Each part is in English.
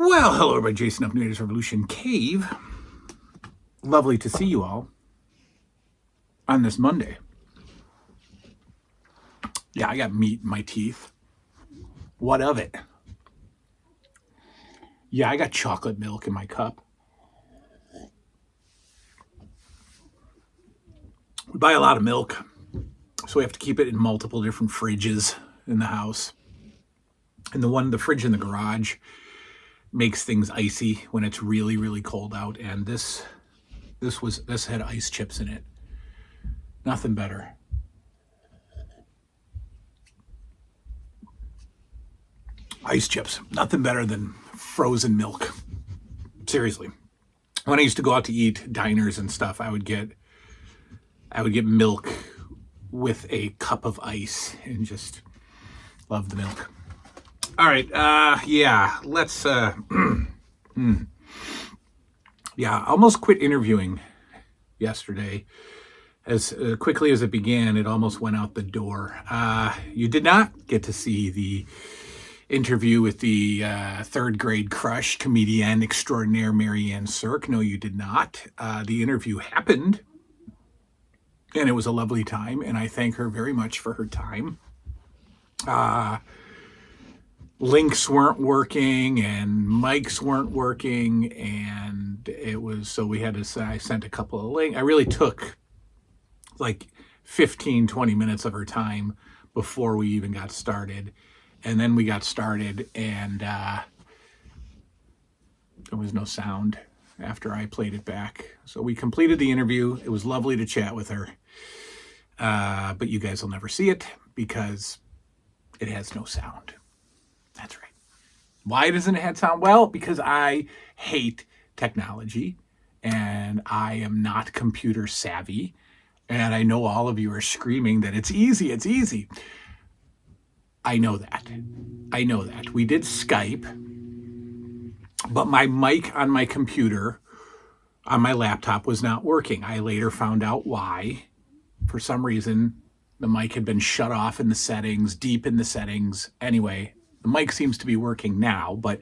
Well, hello everybody, Jason of New Age Revolution Cave. Lovely to see you all on this Monday. Yeah, I got meat in my teeth. What of it? Yeah, I got chocolate milk in my cup. We buy a lot of milk, so we have to keep it in multiple different fridges in the house. And the fridge in the garage makes things icy when it's really, really cold out. And this had ice chips in it. Nothing better. Ice chips. Nothing better than frozen milk. Seriously. When I used to go out to eat diners and stuff, I would get milk with a cup of ice and just love the milk. All right, let's almost quit interviewing yesterday. As quickly as it began, it almost went out the door. You did not get to see the interview with the third grade crush comedian extraordinaire Marianne Cirque. No, you did not. The interview happened, and it was a lovely time, and I thank her very much for her time. Links weren't working and mics weren't working, and I sent a couple of links. I really took like 15-20 minutes of her time before we even got started, and then we got started, and there was no sound after I played it back. So we completed the interview. It was lovely to chat with her, but you guys will never see it because it has no sound. That's right. Why doesn't it have sound? Well, because I hate technology and I am not computer savvy. And I know all of you are screaming that it's easy, it's easy. I know that. We did Skype, but my mic on my computer, on my laptop, was not working. I later found out why. For some reason, the mic had been shut off in the settings, deep in the settings. Anyway, the mic seems to be working now, but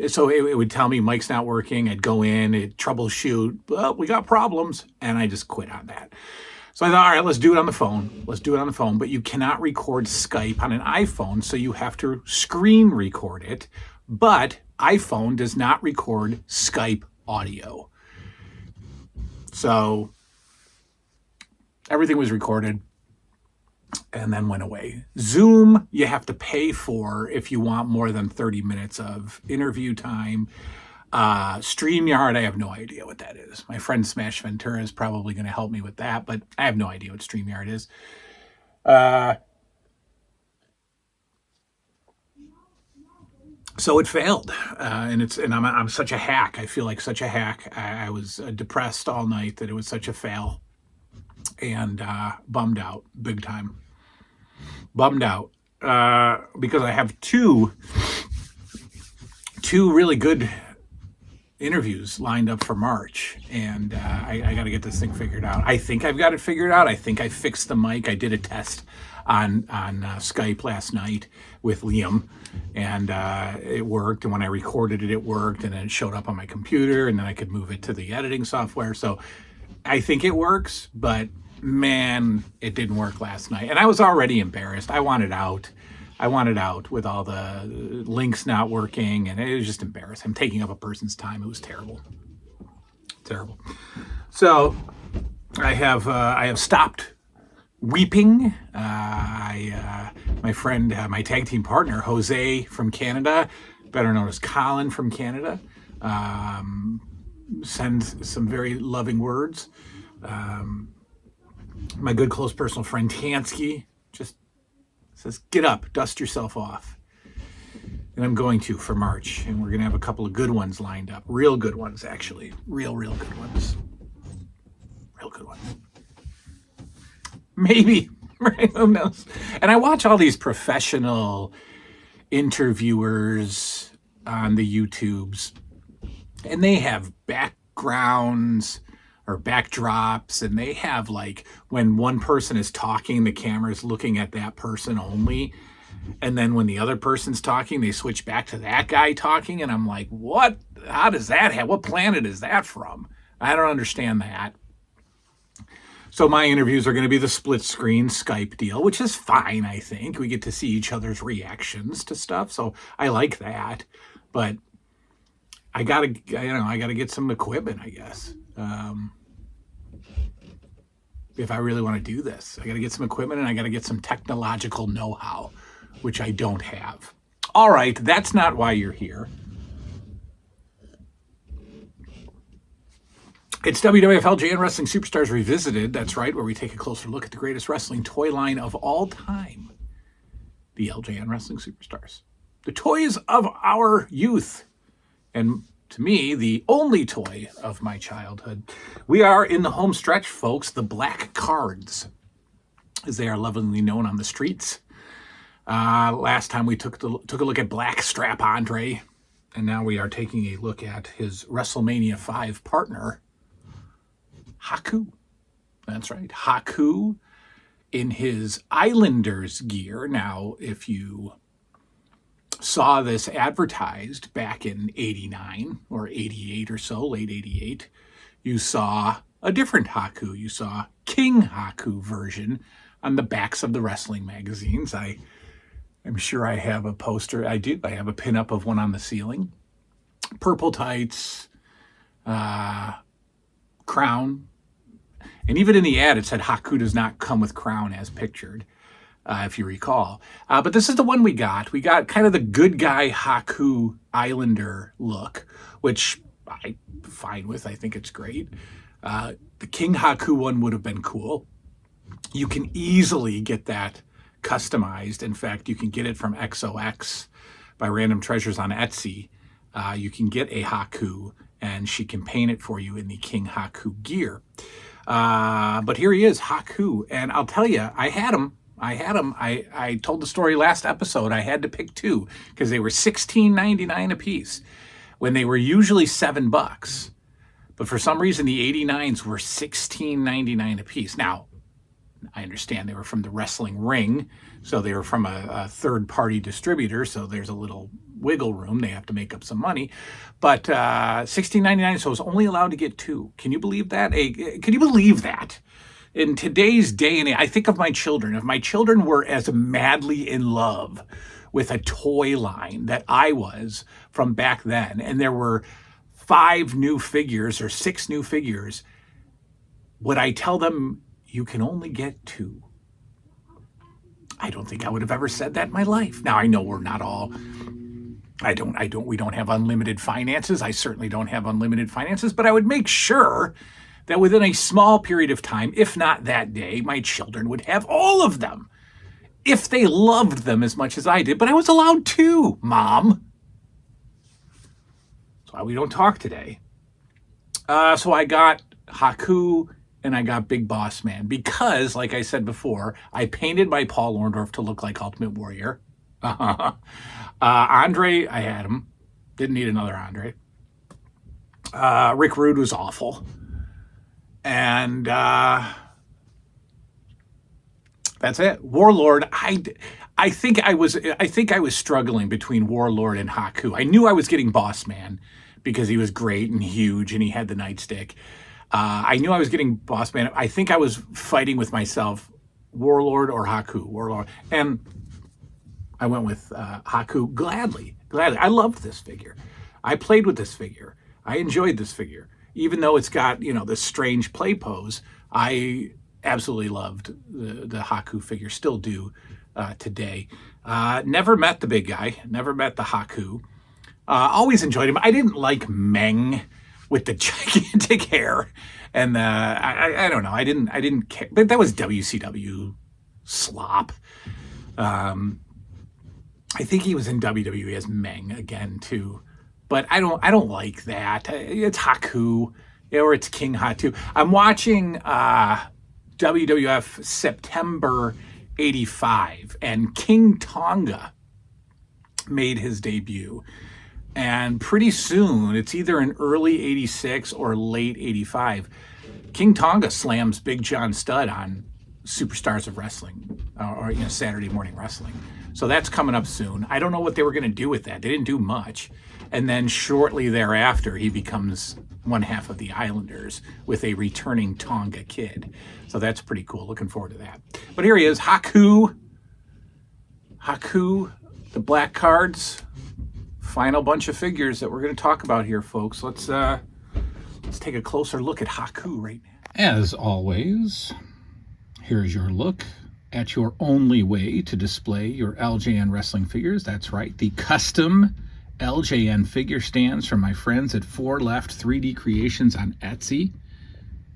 so it would tell me mic's not working. I'd go in, it'd troubleshoot. Well, we got problems, and I just quit on that. So I thought, all right, let's do it on the phone. But you cannot record Skype on an iPhone, so you have to screen record it. But iPhone does not record Skype audio. So everything was recorded and then went away. Zoom, you have to pay for if you want more than 30 minutes of interview time. StreamYard, I have no idea what that is. My friend Smash Ventura is probably going to help me with that, but I have no idea what StreamYard is. So it failed, and I'm such a hack. I feel like such a hack. I was depressed all night that it was such a fail, and bummed out big time. Bummed out because I have two really good interviews lined up for March, and I got to get this thing figured out. I think I've got it figured out. I think I fixed the mic. I did a test on Skype last night with Liam, and it worked. And when I recorded it, it worked, and then it showed up on my computer, and then I could move it to the editing software. So I think it works, but man, it didn't work last night. And I was already embarrassed. I wanted out with all the links not working, and it was just embarrassing. I'm taking up a person's time. It was terrible. So I have stopped weeping. My friend, my tag team partner, Jose from Canada, better known as Colin from Canada, sends some very loving words. My good close personal friend Tansky just says, get up, dust yourself off. And I'm going to for March, and we're going to have a couple of good ones lined up. Real good ones, actually. Real good ones. Real good ones. Maybe, right? Who knows? And I watch all these professional interviewers on the YouTubes, and they have backgrounds or backdrops, and they have, like, when one person is talking, the camera is looking at that person only. And then when the other person's talking, they switch back to that guy talking. And I'm like, what? How does that happen? What planet is that from? I don't understand that. So my interviews are going to be the split screen Skype deal, which is fine, I think. We get to see each other's reactions to stuff. So I like that. But I gotta get some equipment, I guess. If I really want to do this, I got to get some equipment and I got to get some technological know-how, which I don't have. All right, that's not why you're here. It's WWF LJN Wrestling Superstars Revisited. That's right, where we take a closer look at the greatest wrestling toy line of all time, the LJN Wrestling Superstars. The toys of our youth. And to me, the only toy of my childhood. We are in the home stretch, folks, the Black Cards, as they are lovingly known on the streets. Last time we took a look at Blackstrap Andre, and now we are taking a look at his WrestleMania 5 partner, Haku. That's right, Haku in his Islanders gear. Now, if you saw this advertised back in 89 or 88 or so, late 88, you saw a different Haku. You saw King Haku version on the backs of the wrestling magazines. I'm sure I have a poster. I do. I have a pinup of one on the ceiling. Purple tights, crown. And even in the ad, it said Haku does not come with crown as pictured, if you recall. But this is the one we got. We got kind of the good guy Haku Islander look, which I'm fine with. I think it's great. The King Haku one would have been cool. You can easily get that customized. In fact, you can get it from XOX by Random Treasures on Etsy. You can get a Haku, and she can paint it for you in the King Haku gear. But here he is, Haku. And I'll tell you, I had him. I told the story last episode. I had to pick two because they were $16.99 a piece when they were usually $7. But for some reason, the 89s were $16.99 a piece. Now, I understand they were from the Wrestling Ring, so they were from a third-party distributor, so there's a little wiggle room. They have to make up some money. But $16.99, so I was only allowed to get two. Can you believe that? Can you believe that? In today's day and age, I think of my children. If my children were as madly in love with a toy line that I was from back then, and there were 5 new figures or 6 new figures, would I tell them you can only get 2? I don't think I would have ever said that in my life. Now, I know we're not all, we don't have unlimited finances. I certainly don't have unlimited finances, but I would make sure that within a small period of time, if not that day, my children would have all of them if they loved them as much as I did. But I was allowed 2, Mom. That's why we don't talk today. So I got Haku and I got Big Boss Man because, like I said before, I painted my Paul Orndorff to look like Ultimate Warrior. Andre, I had him. Didn't need another Andre. Rick Rude was awful. And that's it. Warlord, I think I was struggling between Warlord and Haku. I knew I was getting Boss Man because he was great and huge and he had the nightstick. I knew I was getting Boss Man. I think I was fighting with myself, Warlord or Haku. Warlord. And I went with Haku gladly. I loved this figure. I played with this figure. I enjoyed this figure. Even though it's got, this strange play pose, I absolutely loved the Haku figure. Still do today. Never met the big guy. Never met the Haku. Always enjoyed him. I didn't like Meng with the gigantic hair, and I don't know. I didn't care. But that was WCW slop. I think he was in WWE as Meng again too, but I don't like that. It's Haku, or it's King Haku. I'm watching WWF September '85, and King Tonga made his debut. And pretty soon, it's either in early '86 or late '85, King Tonga slams Big John Studd on Superstars of Wrestling, or Saturday Morning Wrestling. So that's coming up soon. I don't know what they were going to do with that. They didn't do much. And then shortly thereafter, he becomes one half of the Islanders with a returning Tonga kid. So that's pretty cool. Looking forward to that. But here he is, Haku. Haku, the black cards. Final bunch of figures that we're going to talk about here, folks. Let's take a closer look at Haku right now. As always, here's your look at your only way to display your LJN wrestling figures. That's right, the custom LJN figure stands from my friends at 4 Left 3D Creations on Etsy.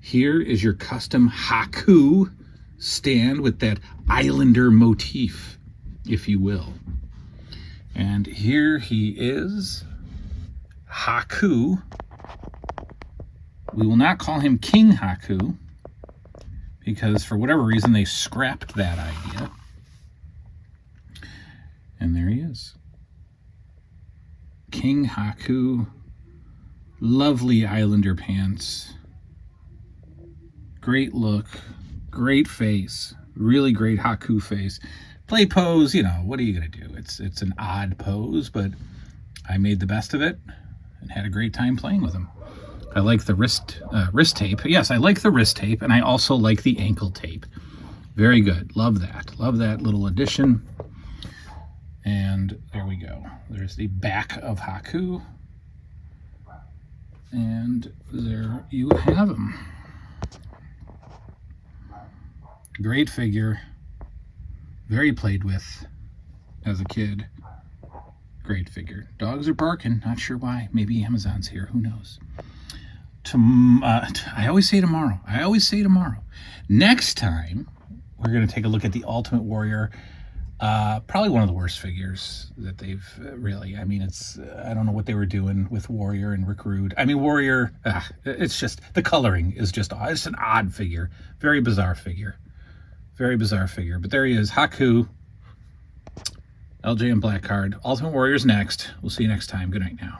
Here is your custom Haku stand with that Islander motif, if you will. And here he is, Haku. We will not call him King Haku, because for whatever reason they scrapped that idea. And there he is. King Haku, lovely Islander pants, great look, great face, really great Haku face. Play pose, you know, what are you going to do? It's an odd pose, but I made the best of it and had a great time playing with him. I like the wrist tape. Yes, I like the wrist tape, and I also like the ankle tape. Very good. Love that. Love that little addition. And there we go. There's the back of Haku. And there you have him. Great figure. Very played with as a kid. Great figure. Dogs are barking. Not sure why. Maybe Amazon's here. Who knows? I always say tomorrow. Next time, we're going to take a look at the Ultimate Warrior. Probably one of the worst figures that they've really, I mean, it's, I don't know what they were doing with Warrior and Rick Rude. I mean, Warrior, it's just, the coloring is just, it's an odd figure. Very bizarre figure. Very bizarre figure. But there he is, Haku, LJN Black Card. Ultimate Warrior's next. We'll see you next time. Good night now.